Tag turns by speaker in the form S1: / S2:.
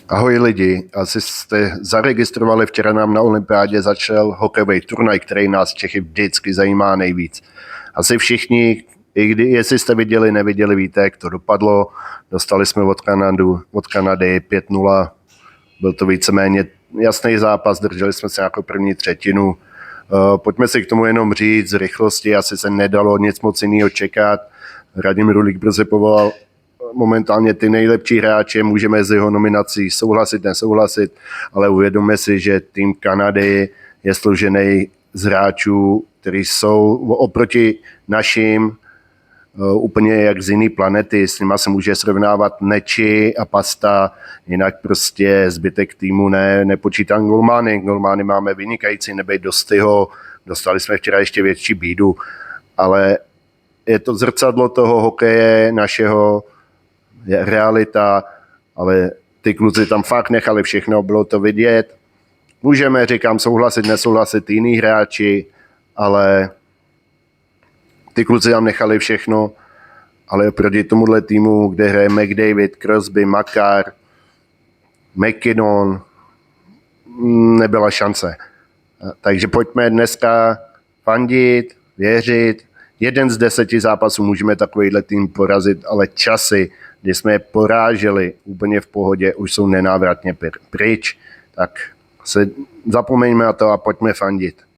S1: Ahoj lidi, asi jste zaregistrovali, včera nám na olympiádě začal hokejový turnaj, který nás Čechy vždycky zajímá nejvíc. Asi všichni, jestli jste viděli, neviděli, víte, jak to dopadlo. Dostali jsme od Kanady 5-0, byl to víceméně jasný zápas, drželi jsme se jako první třetinu. Pojďme si k tomu jenom říct, z rychlosti asi se nedalo nic moc jiného čekat. Radim Rulík brzy povolal momentálně ty nejlepší hráče, můžeme z jeho nominací souhlasit, nesouhlasit, ale uvědomme si, že tým Kanady je složený z hráčů, kteří jsou oproti našim úplně jak z jiné planety, s nima se může srovnávat Neči a Pasta, jinak prostě zbytek týmu nepočítám golmány. Golmány máme vynikající, nebejt Dostyho, dostali jsme včera ještě větší bídu, ale je to zrcadlo toho hokeje našeho, je realita, ale ty kluci tam fakt nechali všechno, bylo to vidět. Můžeme, říkám, souhlasit, nesouhlasit jiný hráči, ale ty kluci tam nechali všechno, ale oproti tomuhle týmu, kde hraje McDavid, Crosby, Makar, McKinnon, nebyla šance. Takže pojďme dneska fandit, věřit. 1 z 10 zápasů můžeme takovýhle tým porazit, ale časy, kdy jsme je poráželi úplně v pohodě, už jsou nenávratně pryč. Tak se zapomeňme na to a pojďme fandit.